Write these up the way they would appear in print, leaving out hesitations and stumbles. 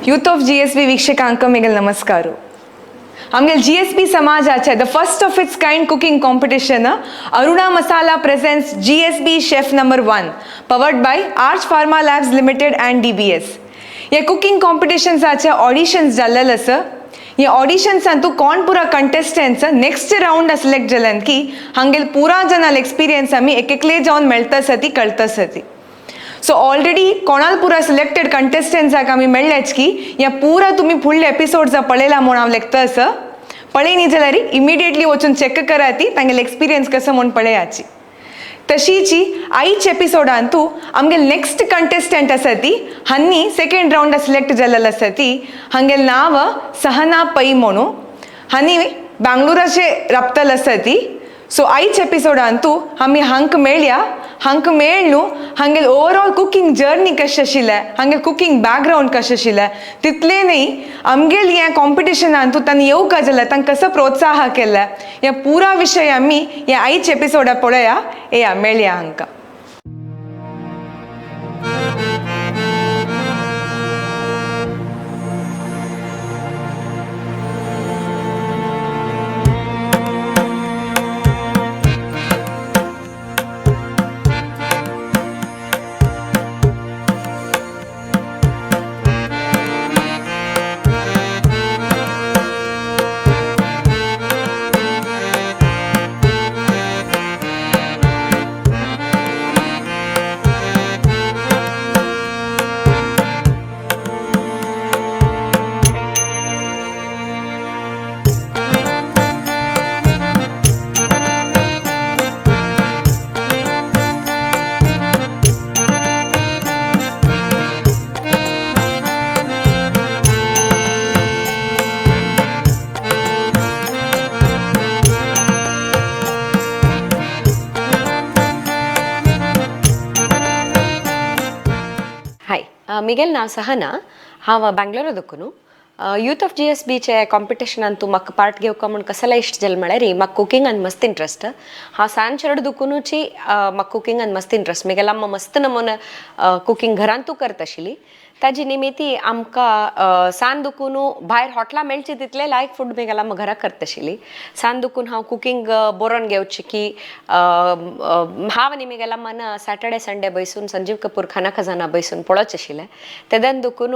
Youth of GSB वीक्षकांक मेगल नमस्कार. आमगेल GSB समाजाचे the first of its kind cooking competition Aruna Masala presents GSB chef number 1 powered by Arch Pharma Labs Limited and DBS. या cooking कॉम्पिटिशनचे auditions जाल्लेले आसा. या ऑडिशन्सांतू कोण पुरा कंटेस्टंट्स नेक्स्ट राउंड सिलेक्ट जाल्यान की हांगेल पुरा जनल एक्सपिरियन्स आमी एकले जावन मेळटा सती कळटा सती. सो ऑलरेडी कोणाल पुरा सिलेक्टेड कंटेस्टंट्साक आमी मेळ्ळेच की या पुरा तुम्ही फुडले एपिसोड्स पळयला म्हूण हांव लेखता आसा. पळय न्ही जाल्यार इमिडिएटली वचून चेक कराती तांगेल एक्सपिरियन्स कसो म्हूण पळयाची. तशीची आयच्या एपिसोडांतू आमगेल नेक्स्ट कंटेस्टंट आसा ती हांनी सेकंड राउंड सिलेक्ट जाल्लेली आसा ती. हांगेल नांव सहना पै म्हणून. हांनी बँगलोराचे राबतल आसा ती. सो आयच्या एपिसोडांतू आमी हांक मेळया. हांक मेळ न्हू हांगेल ओवरऑल कुकिंग जर्नी कशें आशिल्लें, हांगेल कुकिंग बॅकग्रावंड कशें आशिल्लें तितलें न्ही आमगेल ह्या कॉम्पिटिशनांतू तांणी येवका जाल्यार तांकां कसो प्रोत्साह केला ह्या पुरा विशय आमी ह्या आयच्या एपिसोडा पळया. या मेळया हांकां. मिगेल नाव सहना. हांव बँगलोरादून यूथ ऑफ GSBचे कॉम्पिटिशनांतू म्हाका पार्ट घेवका म्हूण कसला इश्ट जालें म्हळ्यार म्हाका कुकिंगान मस्त इंट्रस्ट. हांव सांजचेड दुखूनची म्हाका कुकिंगान मस्त इंट्रस्ट. मिगेल अम्मा मस्त नमून कुकिंग घरांतू करता आशिल्ली. ताजी निमिती आमकां सांज दुखून भायर हॉटेलां मेळची तितले लायक फूड मिगेल अम्मा घरा करता आशिल्ली. सांज दुखून हांव कुकिंग बरोवन घेवची की हांव आनी मिगेल अम्मान सॅटर्डे संडे बसून संजीव कपूर खाना खजाना बसून पळोवचें आशिल्लें. तेदन दुखून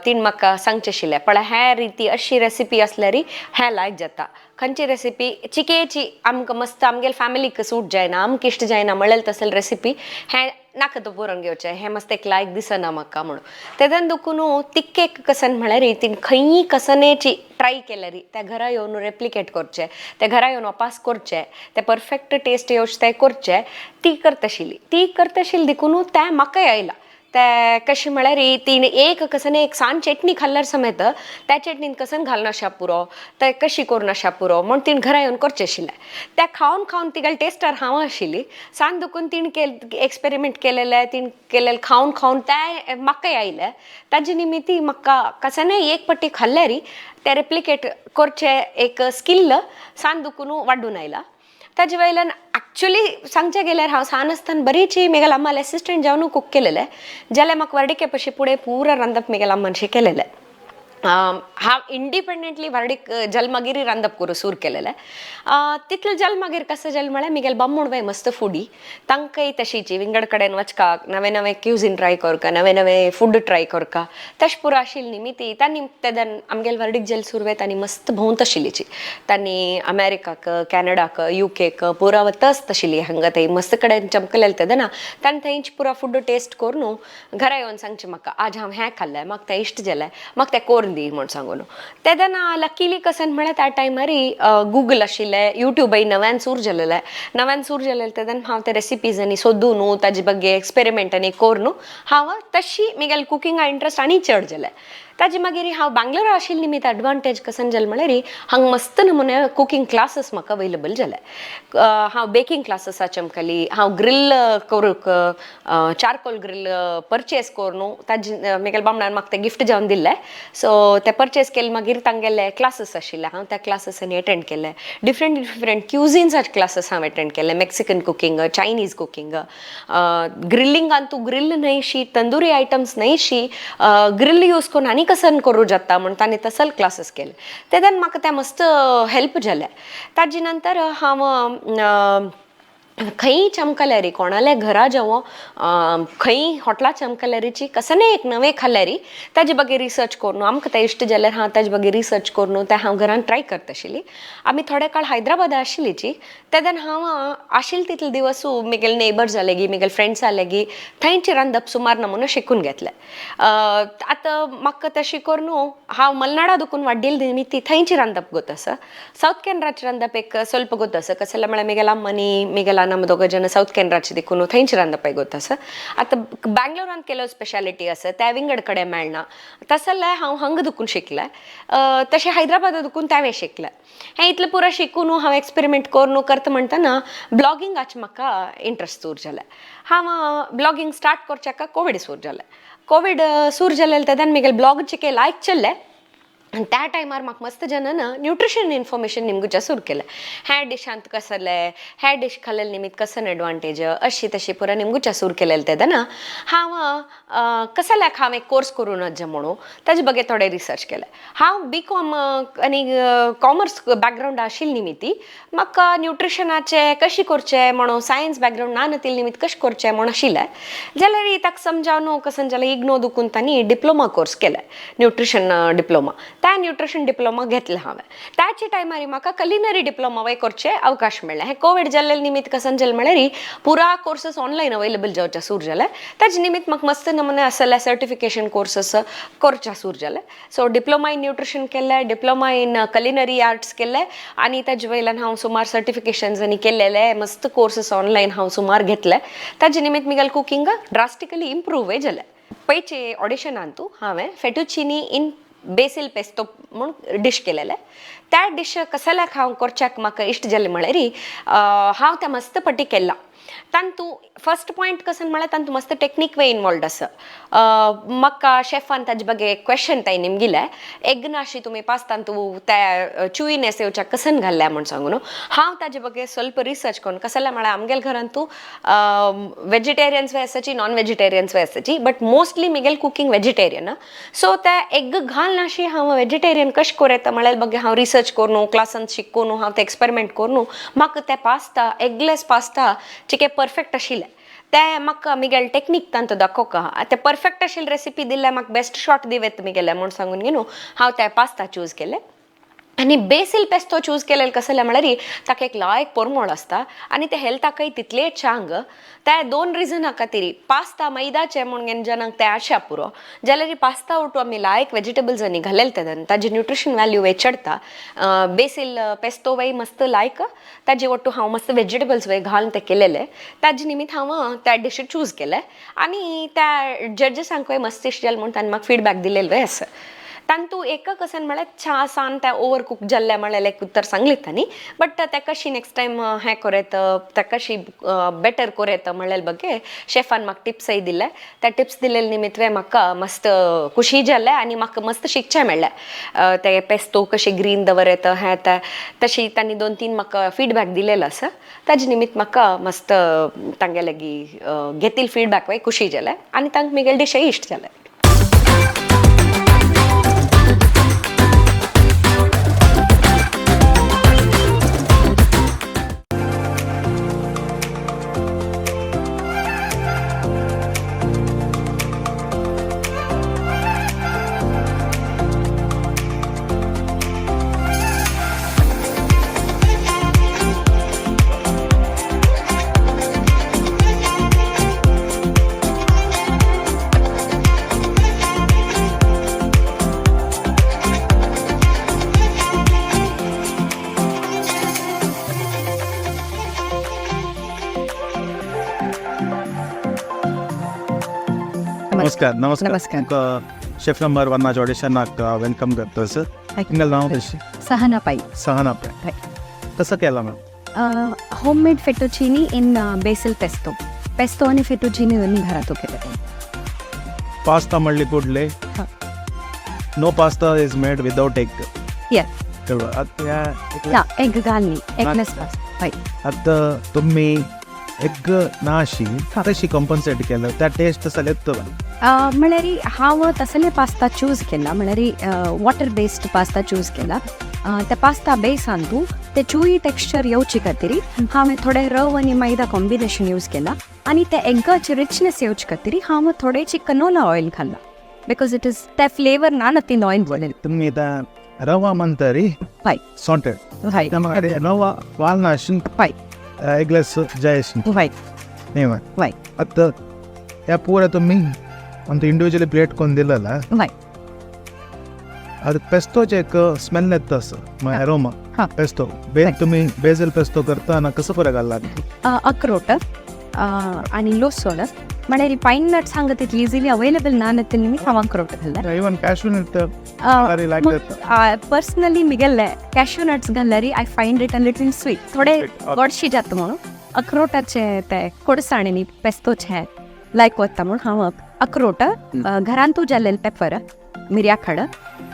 तीन म्हाका सांगचें आशिल्लें पळय हे रीती अशी रेसिपी आसल्यार हें लायक जाता. खंयची रेसिपी चिकेची आमकां मस्त आमगेल फॅमिलीक सूट जायना आमकां इश्ट जायना म्हणलें तसलें रेसिपी हें नाका तो बरोवन घेवचें हें मस्त एक लायक दिसना म्हाका म्हणून. तेदन दुखून तिक्केक कसन म्हळ्यार तीन खंयी कसनेची ट्राय केल्यार त्या घरा येवन रेप्लिकेट करचें, त्या घरा येवन वापास करचें, ते परफेक्ट टेस्ट येवचे ते करचें ती करता आशिल्ली देखून तें म्हाकाय आयलां. ते कशें म्हळ्यार तीन एक कसन एक सान चटणी खाल्ल्यार समेत त्या चटणीन कसन घालना शा पुरो ते कशी करून शा पुरो म्हूण तीन घरा येवन करचें आशिल्लें. तें खावन तिगेल टेस्टर हांव आशिल्ली. सांज दुखून तीन एक्सपेरिमेंट केलेले तीन केलेले खावन तें म्हाकाय आयलें. ताजे निमित्ती म्हाका कसनय एक पट्टी खाल्ल्यार ते रेप्लिकेट करचें एक स्किल सांज दुखून वाडून आयला. ताजे वयल्यान एक्चुअली सांगचें गेल्यार हांव ल्हान आसतना बरीचशी मेगेल अम्माल एसिस्टंट जावन कूक केलेलें जाल्यार म्हाका वर्डिके पशी फुडें पुरा रांदप मेगेल अम्मान शिकयलेलें. हांव इंडिपेंडंटली वर्डीक जल्मागिरी रांदप करूं सूर केलेलें. तितलें जल्मागीर कसं जालें म्हळ्यार मिगेल बामूण बाय मस्त फुडी तांकांय तशीची विंगड कडेन वचपाक नवें क्युझीन ट्राय करता नवें फूड ट्राय करता तशें पुरो आशिल्ली निमिती तांणी तेदन आमगेल वर्डीक जेल सुरवें तांणी मस्त भोंवत आशिल्लीची. तांणी अमेरिकाक कॅनडाक UKक पुरा वता आशिल्ली हांगा थंय मस्त कडेन चमकलेलें तेदना तांणी थंयच पुरा फूड टेस्ट करून घरा येवन सांगचें म्हाका आज हांव हें खाल्लें म्हाका तें इश्ट जालें म्हाका तें करून दी म्हूण सांगून. तेदन लकीली कसन म्हळ्यार त्या टायमार गुगल आशिल्लें यूट्यूबय नव्यान सूर जालेलें तेदन हांव ते रेसिपीजांनी सोदून ताजे बग्गे एक्सपेरिमेंटांनी करून हांव तशी मिगेल कुकिंगा इंट्रस्ट आनी चड जालें. ताजे मागीर हांव बँगलोर आशिल्ली निमित्त एडवांटेज कसन जालें म्हळ्यार हांगा मस्त नमुने कुकिंग क्लासीस म्हाका अवेलेबल जाले. हांव बेकिंग क्लासीसा चमकली. हांव ग्रिल करूंक चारकोल ग्रिल परचेस करून ताजे मेगेल बामणान म्हाका तें गिफ्ट जावन दिल्लें. सो ते परचेस केले मागीर तांगेले क्लासीस आशिल्ले हांव त्या क्लासीसांनी अटेंड केले डिफरंट क्युझिन्साचे क्लासीस हांव अटेंड केले मेक्सिकन कुकिंग चायनीज कुकिंग ग्रिल्लिंगान तूं ग्रिल न्हयशी तंदुरी आयटम्स न्हयशी ग्रिल यूज करून आनी कसन करूं जाता म्हण तांणी तसल क्लासीस केले तेदन म्हाका ते मस्त हेल्प जाले ताजे नंतर हांव खंय चमकल्यारी कोणाले घरा जावं खंय हॉटलां चमकल्यारीची कसने एक नवें खाल्ल्यारी ताजे बगे रिसर्च करून आमकां ते इश्ट जाल्यार हांव ताजे बगे रिसर्च करून ते हांव घरान ट्राय करता आशिल्ली आमी थोडे काळ हैदराबाद आशिल्लीची तेदन हांव आशिल्ले तितले दिवसू म्हगेले नेबर्स जाले गी म्हगेले फ्रेंड्स जाले गी थंयचे रांदप सुमार नमुनो शिकून घेतले आतां म्हाका ते शिकोर न्हू हांव मलनाडा दुखून वाड्डिल्ली निमित्ती थंयची रांदप गोत आसा सावथ केनराची रांदप एक ಸ್ವಲ್ಪ गोत आसा कसले म्हळ्यार म्हगेले अम्मनी म्हगेला ನಮ್ಮ दोग जन सावथ केनराची देखून थंयची रांदप गोत आसा आतां बँगलोरान केलो स्पेशालिटी आसा त्या विंगड कडेन मेळना तसले हांव हांगा दुखून शिकलें तशें हैदराबादा दुखून त्यावें शिकलें हें इतलें पुरो शिकून हांव एक्सपेरिमेंट करून करता म्हणटना ब्लॉगिंगाचे म्हाका इंट्रस्ट सुरू जालें हांव ब्लॉगिंग स्टार्ट करच्याका कोवीड सुरू जालें कोवीड सुरू जालें तेदन म्हगेले ब्लॉगचे के लायक चल्ले आनी त्या टायमार म्हाका मस्त जनान न्यूट्रिशन इन्फॉर्मेशन निमगुच्या सुरू केलें हे डिशांत कसले हे डिश खाल्ले निमित्त कसन एडवांटेज अशी तशी पुरा निमगुच्या सुरू केलेले तेदन हांव कसल्याक हांव एक कोर्स करून नज म्हणून ताजे बगे थोडे रिसर्च केले हांव B.Com आनी कॉमर्स बॅकग्रावंड आशिल्ली निमित्ती म्हाका न्यूट्रिशनाचे कशी करचें म्हणून सायन्स बॅकग्रावंड ना नातिल्ले निमित्त कशें करचें म्हण आशिल्लें जाल्यार ताका समजावन कसन जाल्यार इग्नो दुखून तांणी डिप्लोमा कोर्स केले न्यूट्रिशन डिप्लोमा त्या न्यूट्रिशन डिप्लोमा घेतले हांवें त्याचे टायमार म्हाका कलिनरी डिप्लोमा वय करचे अवकाश मेळ्ळे हें कोवीड जाल्ले निमित्त कसन जालें म्हळ्यार पुरा कोर्सेस ऑनलायन अवेलेबल जावचे सुरू जाले ताजे निमित्त म्हाका मस्त नमुने आसले सर्टिफिकेशन कोर्सेस करचे सुरू जाले सो डिप्लोमा इन न्यूट्रिशन केले डिप्लोमा इन कलिनरी आर्ट्स केले आनी ताजे वयल्यान हांव सुमार सर्टिफिकेशन्स आनी केलेले मस्त कोर्सेस ऑनलायन हांव सुमार घेतले ताजे निमित्त म्हगेलें कुकिंग ड्रास्टिकली इम्प्रूव जालें पयचे ऑडिशनान तूं हांवें फेटुचिनी इन बेसिल पेस्तो म्हणून डिश केलेले त्या डिश कसल्याक हांव करच्याक म्हाका इश्ट जालें म्हळ्यार हांव त्या मस्त पटी केला तांतू फर्स्ट पॉयंट कसन म्हळ्यार तांतू मस्त टेक्नीक वे इन्वॉल्ड आसा म्हाका शेफान ताजे बगे क्वेश्चन ताई निमगिले एग नाशी तुमी पास्तान तूं त्या चुईनेस येवच्या कसन घाल्ल्या म्हण सांगून हांव ताजे बगे ಸ್ವಲ್ಪ रिसर्च करून कसले म्हळ्यार आमगेले घरान तूं वेजिटेरियन्स वे आसाची नॉन वेजिटेरियन्स वे आसाची बट मोस्टली म्हगेलें कुकिंग वेजिटेरियन सो ते एग घाल नाशी हांव वेजिटेरियन कशें करूं येता म्हळ्यार बगे हांव रिसर्च करून क्लासान शिकून हांव ते एक्सपेरिमेंट करून म्हाका ते पास्ता एगलेस पास्ता चिके परफेक्ट आशिल्ले ते म्हाका म्हगेले टेक्नीक तांतो दाखोवका ते परफेक्ट आशिल्ले रेसिपी दिल्ले म्हाका बेस्ट शॉट दिवेत म्हगेले म्हूण सांगून न्हू हांव ते पास्ता चूज केले आनी बेसिल पेस्तो चूज केलेले कसले म्हळ्यार ताका एक लायक पोरमोळ आसता आनी ते हेल्थाकय तितलेच चांग ते 2 रिजना खातीर पास्ता मैदाचे म्हणून जनांक ते आशा पुरो जाल्यार पास्ता उठू आमी लायक वेजिटेबल्स आनी घालेले तेदन ताजे न्यूट्रिशन वॅल्यू वे चडता बेसिल पेस्तो वय मस्त लायक ताजे ओट्टू हांव मस्त वेजिटेबल्स वय घालून ते केलेले ताजे निमित्त हांव त्या डिश चूज केले आनी त्या जड्जसांक वय मस्त इश्ट जालें म्हणून तांणी म्हाका फीडबॅक दिलेले वय आसा तांतू एका कसन म्हळ्यार चा सान ते ओवर कुक जाल्ले म्हळ्यार एक उत्तर सांगली तांणी बट ते कशी नेक्स्ट टायम हें करेत ते कशी बेटर करेत म्हळ्यार बगे शेफान म्हाका टिप्सय दिले त्या टिप्स दिलेले निमित्त म्हाका मस्त खुशी जालें आनी म्हाका मस्त शिकचें मेळ्ळें ते पेस्तो कशी ग्रीन दवरत हें ते तशी तांणी 2-3 म्हाका फीडबॅक दिलेलो आसा ताजे निमित्त म्हाका मस्त तांगे लागीं घेतिल्ले फीडबॅक वय खुशी जालें आनी तांकां म्हगेले डिशय इश्ट जालें नमस्कार शेफ नंबर 1 माझ्या ऑडिशनाक वेलकम करता सर तुमगेलें नांव कशें Sahana Pai. सहाना पाय कसं केला ma'am Homemade fettuccine in basil pesto. Pesto आणि fettuccine दोन्ही घरात केले. पास्ता म्हणले कुठले no pasta is made without egg yes कळवा ना एग घालनी एगलेस पास्ता हय आता तुम्ही एग नाशी तशी कॉम्पन्सेट केलं त्या टेस्ट तसा येतो म्हळ्यार हांव तसले पास्ता चूज केला म्हळ्यार वॉटर बेस्ड पास्ता चूज केला ते पास्ता बेसान तूं ते चुई टेक्स्चर येवचे खातीर हांवें थोडे रव आनी मैदा कॉम्बिनेशन यूज केला आनी ते एगाचे रिचनेस येवचे खातीर हांव थोडेची कनोला ऑयल घालला बिकॉज इट इज ते फ्लेवर ना तीन ऑयल बोलेल तुम्ही रवा म्हणतारी हय सॉल्टेड हय रवा वालनाशी हय एगलेस जयशी हय नहीं हय आता या पूरा तुम्ही ಒಂದು ಇಂಡಿವಿಜುವಲಿ ಪ್ಲೇಟ್ ಕೊಂದಿಲ್ಲಲ್ಲ ಹೈ ಅದು पेस्तोचे एक स्मेल येतं असं अरोमा हां. पेस्तो तुम्ही बेझल पेस्तो करता ना कसं फरक आला अक्रोट आणि लसूण म्हळ्यार पाइन नट्स हांगा तितली इजिली अवेलेबल ना तितली हांव अक्रोट घालला इवन कॅशू नट पर्सनली मिगेल्ले कॅश्यू नट्स घालल्यार I find it a little sweet थोडे गोडशी जाता म्हणून अक्रोटाचे ते कोडसाणी पेस्तोचे लायक वता म्हणून हांव अक्रोट घरांतू जाल्लेले पेपर मिरया खड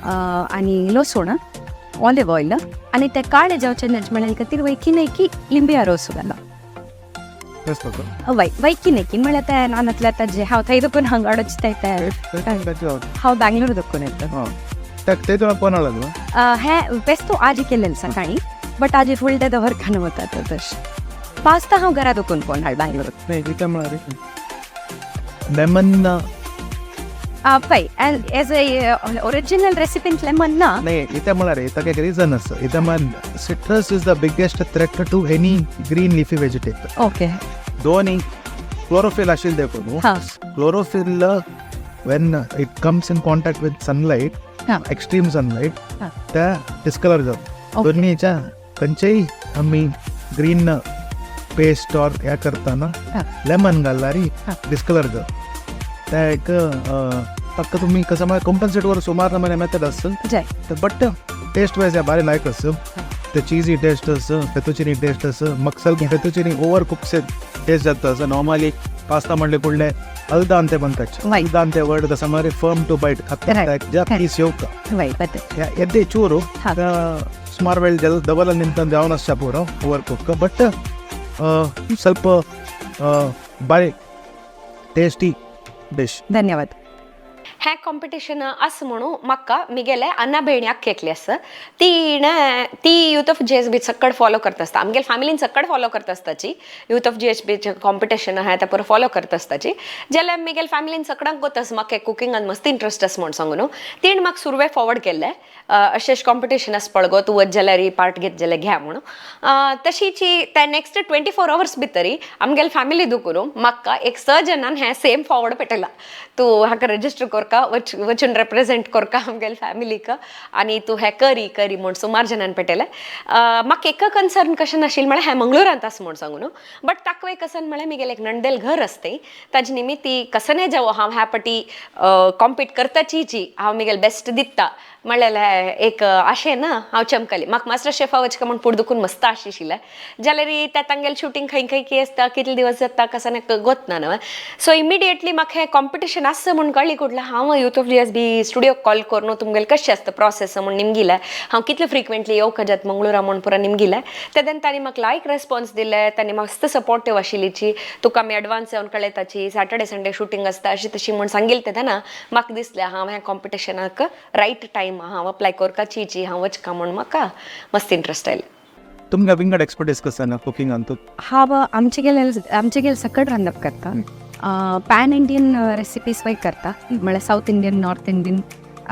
आनी लसूण ऑलिव्ह ऑयल आनी ते काळे जावचे म्हळ्यार खातीर वैकीनेकी लिंबिया रोस घाला वैकी नेकी म्हळ्यार ते नानातले आतां जे हांव थंय देखून हांगा अडचता हांव बँगलोर देखून येता ते तुला कोण आला हे पेस्तो आज केलेले सकाळी बट आज फूल डे दवरखाना वता तशें पास्ता हांव घरा देखून कोण हाड बँगलोर लेमन पळय एज ए ओरिजिनल रेसिपींत लेमन ना नाही इथे म्हळ्यार ताका एक रिजन आसा इथे म्हळ्यार citrus is the biggest threat to any green leafy vegetable okay दोन्ही क्लोरोफिल आशिल्ले देखून chlorophyll when it comes in contact with sunlight extreme sunlight त्या डिस्कलर जातात दोन्हीच्या खंयच्याय आमी ग्रीन पेस्ट ऑर ह्या करताना लेमन घालल्यार डिस्कलर जाता त्या एक ताका तुम्ही कसं म्हळ्यार कॉम्पन्सेट वर सुमार नमुने मेथड आसा बट टेस्ट वायज बारी लायक आसा ते चीजी टेस्ट आसा फेतुचिनी टेस्ट आसा म्हाका ಸ್ವಲ್ಪ फेतुचिनी ओवर कुक्स टेस्ट जाता आसा नॉर्मली पास्ता म्हणले कुडले अल्दांते बनताचे अल्दांते वर्ड कसा मारे फर्म टू बाइट जा पीस योका ಎದ್ದೆ ಚೂರು ಸುಮಾರು ವೇಳೆ ಡಬಲ್ ನಿಂತಂದು ಯಾವನ ಪೂರ ಓವರ್ ಕುಕ್ ಬಟ್ ಸ್ವಲ್ಪ ಬಾರಿ ಟೇಸ್ಟಿ डिश धन्यवाद हे कॉम्पिटिशन असं म्हणू म्हाका मिगेले अन्ना भयण्याक केकली आसा ती यूथ ऑफ GSB सक्कड फॉलो करता आसता आमगेल फॅमिलीन सक्कड फॉलो करता आसताची यूथ ऑफ GSBचे कॉम्पिटिशन आहा ते पुरो फॉलो करता आसताची जाल्यार मिगेल फॅमिलीन सक्कडांक गोतास म्हाका कुकिंगान मस्त इंट्रस्ट आसा म्हण सांगून तीण म्हाका सुरवे फॉरवर्ड केल्ले अशें कॉम्पिटिशन आसा पळय गो तूं वच जाल्यार पार्ट घेत जाल्यार घ्या म्हणून तशीची त्या नेक्स्ट 24 hours भितरी आमगेल फॅमिली दुखून म्हाका एक 6 जणांन हें सेम फॉरवर्ड पेटयला तूं हाका रजिस्टर करका वचून रिप्रेझेंट करका आमगेल फॅमिलीक आनी तूं हें करी म्हूण सुमार जणांन पेटयलें म्हाका एक कन्सर्न कशें नाशिल्लें म्हळ्यार हें मंगळुरांत आसा म्हूण सांगून बट ताका एक कसन म्हळ्यार मिगेल एक नंदेल घर आसतें ताजे निमित्ती कसने जावं हांव ह्या पाटी कॉम्पीट करताची हांव मिगेल बेस्ट दिता म्हणलें एक आशें ना हांव चमकली म्हाका मास्टर शेफा वचका म्हूण फूड दुखून मस्त आशे आशिल्लें जाल्यार त्या तांगेल शूटिंग खंय कितें आसता कितले दिवस जाता कसाने गोतना न्हय सो इमिडिएटली म्हाका हें कॉम्पिटिशन आसा म्हूण कळ्ळी कुठलें हांव youth of GSB studio call करून तुमगेलें कशें आसता प्रोसेस म्हूण निमगिलें हांव कितले फ्रिक्वेंटली येवंक जात मंगळुरा म्हूण पुरा निमगिलें तेदेन तांणी म्हाका लायक रेस्पॉन्स दिले तांणी मस्त सपोर्टीव आशिल्लीची तुका आमी एडवान्स येवन कळयताची सॅटर्डे संडे शूटिंग आसता अशी तशी म्हूण सांगिल्लें तेन्ना म्हाका दिसलें हांव हें कॉम्पिटिशनाक रायट टायम हांव अप्लाय करपाची हांव वचका म्हूण म्हाका मस्त इंट्रस्ट आयलें तुमकां विंगड एक्सपर्टीस कसं ना कुकिंगांत हांव आमचे गेले सकट रांदप करता पॅन इंडियन रेसिपीज वय करता म्हळ्यार साऊथ इंडियन नॉर्थ इंडियन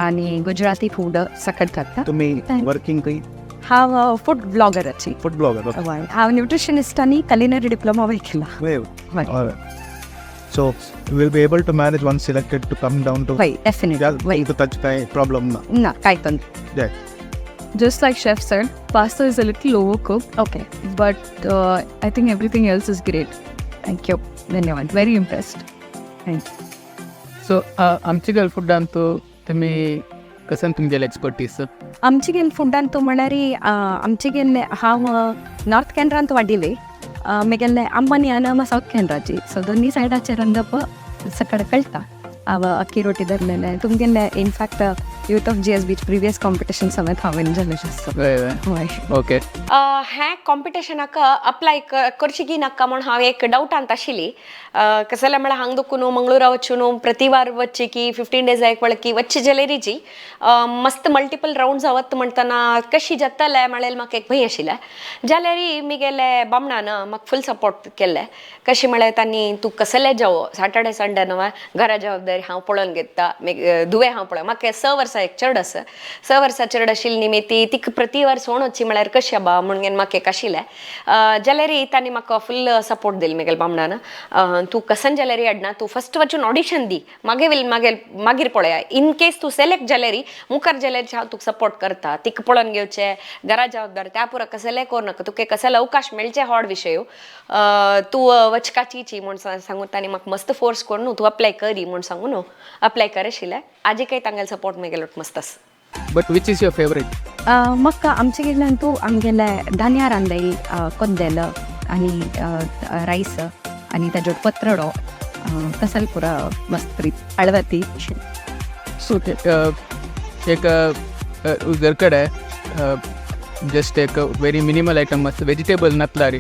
आनी गुजराती फूड सकट करता तुम्ही वर्किंग खंय हांव फूड ब्लॉगराची फूड ब्लॉगर हांव न्यूट्रिशनिस्ट आनी कलिनरी डिप्लोमा वय केला So you will be able to manage once selected to come down to definitely to touch kai problem na na kai ton yeah Just like Chef said, pasta is a little overcooked. Okay. But I think everything else is great. Thank you. धन्यवाद. Very impressed. Thank you. So आमचे गेल Fudan तूं तुमी कसन तुमगेले expertise आमचे गेल Fudan तूं म्हळ्यार आमचे गेल्ले हांव नॉर्थ कॅनरांत वाडिले म्हगेल्ले अंबानी आनी साऊथ कॅनराची सो दोनी सायडाचे रांदप सकड कळटा हांव अक्की रोटी धरलेले तुमगेले in fact youth of GSB previous competition समेत हांवें जलेश आसता हय ओके हे कॉम्पिटिशनाक अप्लाय करची की नाका म्हण हांव एक डावटांत आशिल्ली कशें जालें म्हळ्यार हांगा दुखून मंगळुरा वचून प्रतिवार वच्ची की 15 days एक वळखी वच्ची जाल्यारीची मस्त मल्टिपल राउंड जावत म्हणटना कशी जातलें म्हळ्यार म्हाका एक भंय आशिल्लें जाल्यार मिगेले बामणान म्हाका फूल सपोर्ट केल्ले कशें म्हळ्यार तांणी तूं कसलें जावो सॅटर्डे संडे न्हय घरा जबाबदारी हांव पळोवन घेता दुवे हांव पळय म्हाका 6 वर्सां एक चड आसा 6 वर्सां चड आशिल्ली निमिती तिका प्रतिवार सोण वचची म्हळ्यार कशें बा म्हणून म्हाका एक आशिल्लें जाल्यार तांणी म्हाका फूल सपोर्ट दिलो मिगेल बामणान तूं कसन जाल्यार हाडना तूं फस्ट वचून ऑडिशन दी मागीर पळया इन केस तूं सिलेक्ट जाल्यार मुखार जाल्यार हांव तुका सपोर्ट करता तिका पळोवन घेवचें घरा जबाबदार त्या पुरा कसलें करूं तुका कसले अवकाश मेळचे व्हड विशय तूं वचकाची म्हूण सांगून तांणी म्हाका मस्त फोर्स करून तूं अप्लाय करी म्हूण सांगून अप्लाय कर आशिल्लें आजी काही तांगेलो सपोर्ट मेगेलो मस्त आसा but which is your favourite म्हाका आमचे कडल्यान तूं आमगेले धान्या रांदई कोद्देल आनी रायस आनी ताजो पत्रडो तसल पुरा मस्त प्रीत हळवती सो एक घर कಡೆ जस्ट एक व्हेरी मिनिमल आयटम मस्त वेजिटेबल नतलारी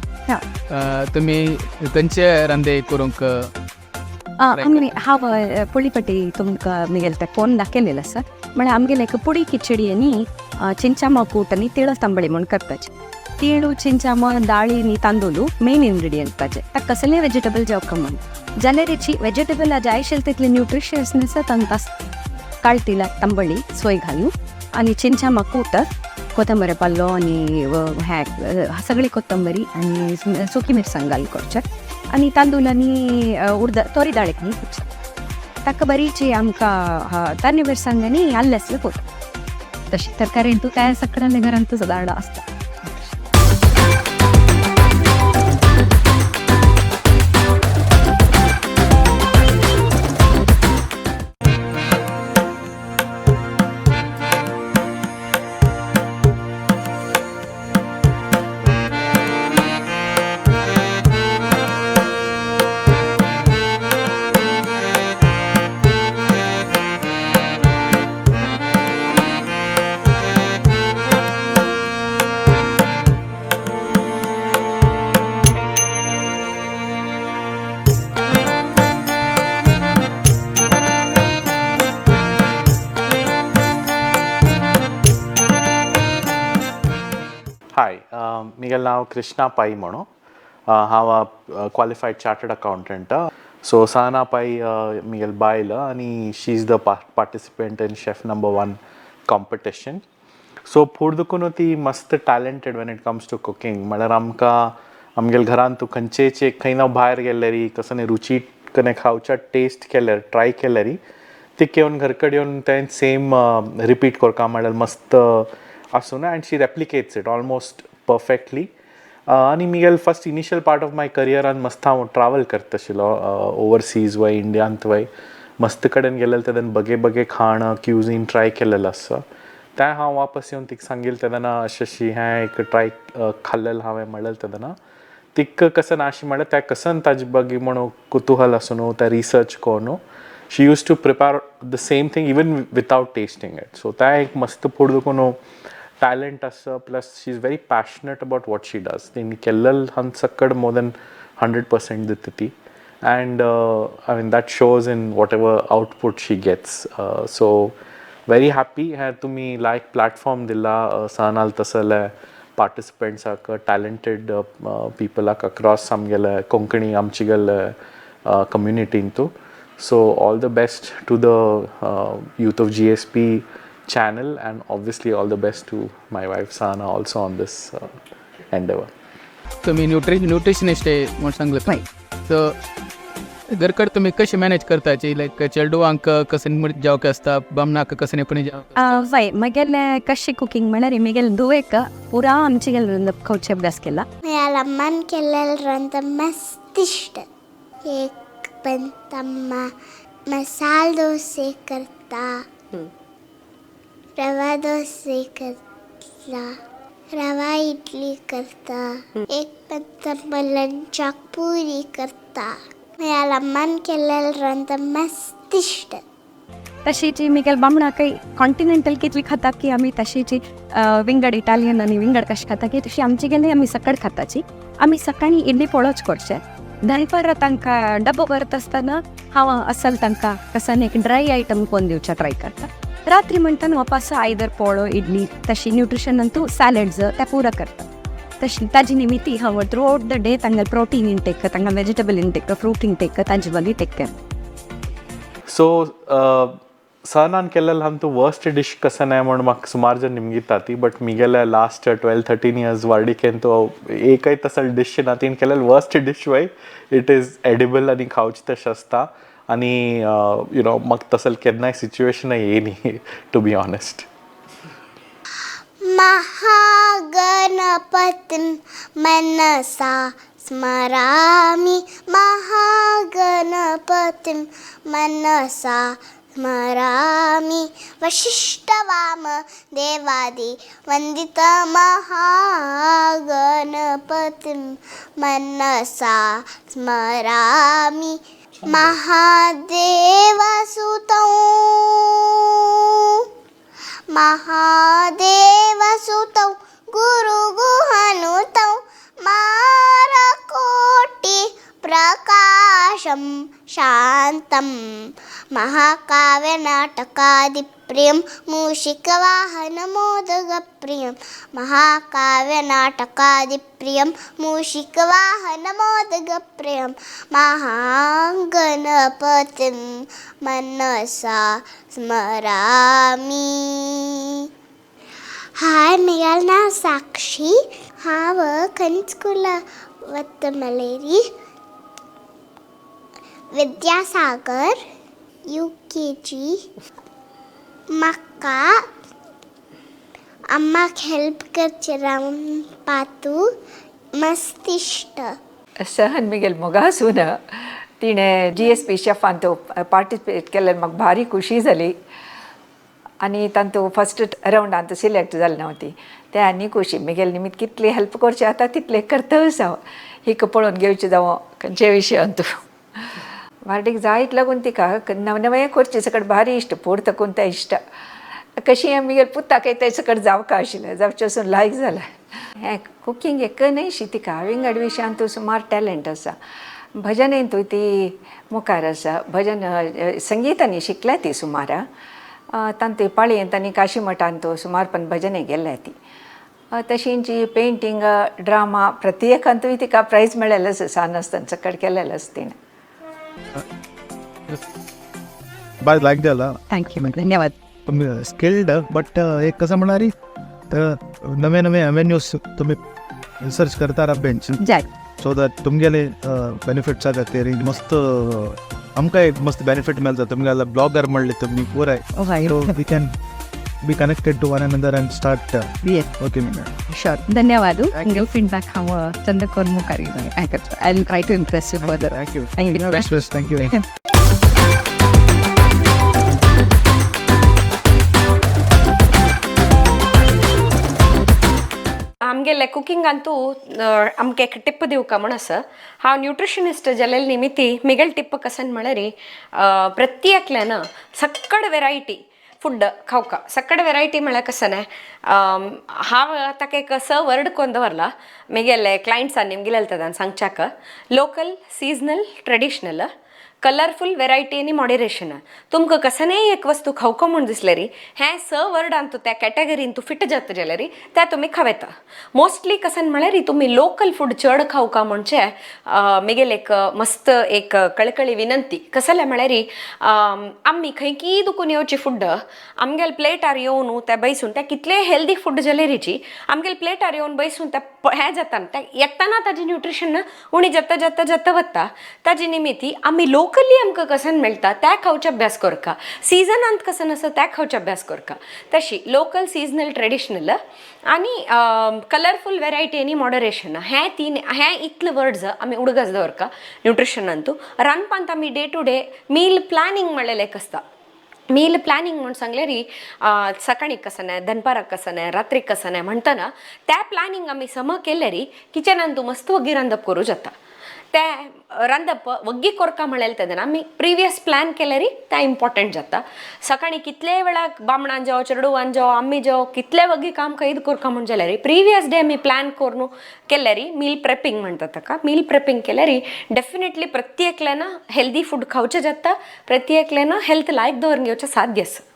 तुम्ही खंयचे रांदे करूंक आमी हांव पोळीपटी तुमकां मिगेल ते फोन दाखयलेलो आसा म्हळ्यार आमगेले एक पुडी खिचडी आनी चिंचामा कूट आनी तिळ तांबडी म्हूण करपाचे तिळू चिंचामा दाळी आनी तांदूळ मेन इन्ग्रेडियंट ताचे ताका कसलेय वेजिटेबल जावं कमन जाल्यार हेची वेजिटेबल जाय आशिल्ले तितले न्यूट्रिशियसनेस तांकां काळतिला तांबडी सोय घालून आनी चिंचामा कूट कोथंबरी पल्लो आनी हे सगळी कोथंबरी आनी सुकी मिरसांग घालून करचे आनी तांदूळ आनी उर्द तोरी दाळेक न्ही करचे ताका बरीची आमकां तान्नी मिरसांग आनी आल्ले आसले पुरो तशी तरकारी तूं त्या सगळ्या घरांत तुजो दाडो आसता हाय म्हगेलें नांव कृष्णा पाई म्हणून हांव qualified chartered accountant so Sahana Pai म्हगेल बायल आनी she is the participant in chef number 1 competition so food देखून ती मस्त talented when it comes to cooking म्हळ्यार आमकां आमगेल घरान तूं खंयचेच खंय भायर गेल्यारी कसं रुची कने खावच्या टेस्ट केल्यार ट्राय केल्यारी ती येवन घरकडे येवन तें सेम रिपीट करता म्हळ्यार मस्त आसूं ना end she replicates it almost perfectly आनी म्हगेल फर्स्ट इनिशियल पार्ट ऑफ माय करियरान मस्त हांव ट्रॅवल करता आशिल्लो ओवरसीज वय इंडियांत वय मस्त कडेन गेलेले तेदन बगे खाण क्युझीन ट्राय केलेलो आसा तें हांव वापस येवन तिका सांगिल्लें तेदना अशी हें एक ट्राय खाल्लेलें हांवें म्हणलेलें तेदना तिका कसं नाशी म्हळ्यार तें कसन ताजे बगी म्हणून कुतूहल आसूं न्हू तें रिसर्च करून she use to prepare the same thing even without tasting it so तें एक मस्त फूड देखून टॅलेंट आसा plus she is very passionate about what she does तेणी केल्लें हांग सकड मोर दॅन 100% दिता ती and I mean that shows in whatever output she gets so very happy हे तुमी लायक प्लॅटफॉर्म दिला सहानाल तसले पार्टिसिपेंट्साक टॅलेंटेड पिपलाक अक्रॉस आमगेले कोंकणी आमचेगेले कम्युनिटीन तू so all the best to the youth of GSB channel and obviously all the best to my wife Sahana also on this endeavor. तुम्ही न्यूट्रिशनिस्ट आहे म्हणून सांगलं सो घरकड तुम्ही कशी मॅनेज करताची लायक चेडवांक कशें जावक आसता बामणाक कशें पण जावक वय म्हगेले कशी कुकिंग म्हळ्यार म्हगेले दुवेक पुरा आमचे गेले खवचे अभ्यास केला मला अम्मान केलेलं रांद मस्त इष्ट एक पण तम्मा मसाला डोसे करता रवा डोसे करता रवा इडली करता एक पण तम्मा लंचाक पुरी करता मला अम्मान केलेलं रांद मस्त इष्ट तशीची मिगेल बामणा काही कॉन्टिनेंटल कितली खाता की आमी तशीची विंगड इटालियन आनी विंगड कशी खाता की तशी आमची गेली आमी सकड खाताची. आमी सकाळी इडली पोळोच करचे. दनपार तांकां डब्बो भरत आसतना हांव असल तांकां कसन एक ड्राय आयटम कोण दिवचे ट्राय करता. रात्री म्हणटा वापस आयदर पोळो इडली तशी न्यूट्रिशन अंतू सॅलड्स ते पुरा करता. तशी ताजी निमित्ती हांव थ्रू आउट द डे तांगेल प्रोटीन इंटेक तांकां वेजिटेबल इंटेक फ्रूट इंटेक तांचे बली टेक केअर. सो सहनान केलेलं हम तू वर्स्ट डिश कसं नाही म्हणून म्हाका सुमार जण निमगिता ती बट मिगेले लास्ट 12-13 years वाडीकेन तो एकय तसल डिश ना तीन केलेलं वर्स्ट डिश वय इट इज एडिबल आणि खावची तशें आसता आणि यू नो म्हाका तसल केन्नाय सिच्युएशन येयनी टू बी ऑनेस्ट. महागणपतिं मनसा स्मरामि महागणपतिं मनसा स्मरामि वशिष्ठवाम देवादि वन्दित महागणपतिं मनसा स्मरामि महादेवसुतं महादेवसुतौ गुरुगुहनुतौ मारकोटि प्रकाशं शान्तं महाकाव्यनाटकादिप्रियं मूषिकवाहनमोदकप्रियं महाकाव्यनाटकादिप्रियं मूषिकवाहनमोदकप्रियं महागणपतिं मनसा स्मरामि. हाय, मेरा नाव साक्षी. हांव खंयस्कुला वता मलेरी विद्यासागर UKG. म्हाका अम्माक हेल्प करचे रावन पातू मस्त इष्ट. सहन मिगेल मोगासून तिणें GSB शेफान तो पार्टिसिपेट केल्यार म्हाका भारी खुशी जाली आनी तांतू फस्ट रावंडांत सिलेक्ट जाली नव्हती ते आनी खुशी. मिगेल निमित्त कितली हेल्प करचे आता तितले करतच हांव. हिक पळोवन घेवचें जावं खंयचे विशयांतू वाडीक जायत लागून तिका नवें करचे सकट भारी इश्ट पोड तकून तें इश्ट कशी मिगेल पुताक ते सकट जावका आशिल्लें जावचें वचून लायक जालें. हें कुकींग एक न्हयशी तिका विंगड विशयांतू सुमार टॅलंट आसा. भजनेंतूय ती मुखार आसा. भजन संगीतांनी शिकल्या ती सुमार तांतूय पाळयेंत आनी काशी मठांत सुमार पण भजने गेल्या ती. तशींची पेंटींग ड्रामा प्रत्येकांतूय तिका प्रायज मेळ्ळेलें आसा. सानासतना सकट केलेलें आसा तिणें. बाय लायक जाला. थँक्यू धन्यवाद. तुम्ही स्किल्ड बट एक कसं म्हणणार तर नवे नवे अवेन्यूज तुम्ही रिसर्च करता बेंच जाय सो दॅट तुमगेले बेनिफिट्सा खातीर मस्त आमकां एक मस्त बेनिफीट मेळटा. तुमगेले ब्लॉगर म्हणले तुमी पुराय so we can be connected to one another and start. Okay sure. धन्यवाद. तुमगे फीडबॅक हांव चंद करून मुखार I will try to impress you further. Thank you. Thank you. Thank you. आमगेले कुकिंगांतू आमकां एक टिप दिवका म्हण आसा. हांव न्यूट्रिशनिस्ट जालेले निमित्ती मिगेल टिप कसन म्हळ्यार प्रत्येकल्यान सक्कड वेरायटी फूड खावका. सक्कड वेरायटी म्हळ्यार कसन हांव ताका एक वर्ड कोन्न दवरला मिगेले क्लायंट्सान निमगेले तांकां सांगच्याक local seasonal traditional colourful variety आनी मॉडरेशन. तुमकां कसनय एक वस्तू खावको म्हूण दिसले री हें वर्डान तूं त्या कॅटेगरीन तूं फिट जाता जाल्यार तें तुमी खावेता. मोस्टली कसन म्हळ्यार तुमी लोकल फूड चड खावका म्हणचे मिगेल एक मस्त एक कळकळी विनंती. कसले म्हळ्यार आमी खंयकी दुखून येवची फूड आमगेल प्लेटार येवन ते बैसून ते कितले हेल्दी फूड जाल्यारीची आमगेल प्लेटार येवन बैसून ते हें जाता तें येताना ताजें न्यूट्रिशन उणी जाता जाता जाता वता. ताजे निमित्ती आमी लोकली आमकां कसन मेळटा त्या खावचे अभ्यास करता. सिजनांत कसन आसा त्या खावचे अभ्यास करता. तशी लोकल सीजनल ट्रेडिशनल आनी कलरफूल वेरायटी आनी मॉडरेशन हे इतले वर्ड्स आमी उडगस दवरता न्यूट्रिशनांतू. रांदपांत आमी day to day meal planning म्हणलेलें एक आसता. मील प्लॅनिंग म्हणून सांगल्यार सकाळीक कसन आहे दनपाराक कसन आहे रात्रीक कसन आहे म्हणटना त्या प्लॅनिंग आमी सम केल्यार किचनान तूं मस्त वगी रांदप करूं जाता. ते रांदप वग्गी कोरका म्हळेल आमी प्रिवियस प्लॅन केले री ते इम्पॉर्टंट जाता सकाळी कितले वेळाक बामणांजो चेडवांजो आम्मीजो कितले वग्गी काम कैद कोरका म्हण जाल्यार री प्रिवियस डे आमी प्लॅन करून केले री मील प्रेपिंग म्हणटा ताका मील प्रेपिंग केले री डेफिनेटली प्रत्येकल्यान हेल्दी फूड खावचें जाता प्रत्येकल्यान हेल्थ लायक दवरून घेवचें साध्य आसा.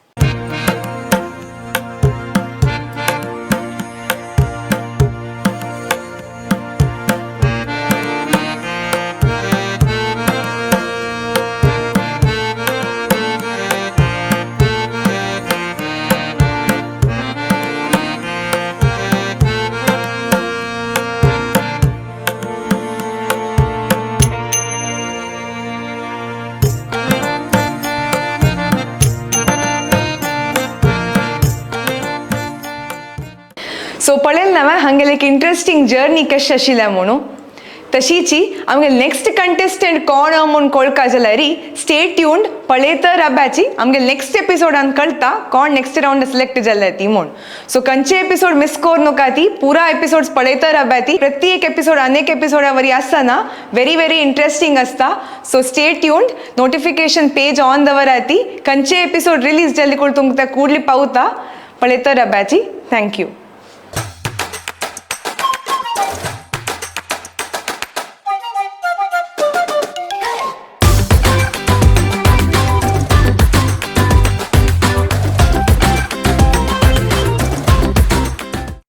सो पळेल ना हांगेल एक इंटरेस्टिंग जर्नी कशी आशिल्ल्या म्हणून तशीची आमगेल नेक्स्ट कंटेस्टंट कोण म्हूण कळका जाल्यार स्टे ट्यून्ड पळयत रावची आमगेल नेक्स्ट एपिसोडान कळटा कोण नेक्स्ट राउंड सिलेक्ट जाल्यार ती म्हूण. सो खंयचे एपिसोड मिस करू नका ती पुरा एपिसोड्स पळयत रावची प्रत्येक एपिसोड अनेक एपिसोडा वरी आसतना व्हेरी व्हेरी इंटरेस्टिंग आसता. So stay tuned notification page on दवरा ती खंयचे एपिसोड रिलीज जाल्ले करून तुमकां ते कुडली पावता पळयत रावची. थँक्यू.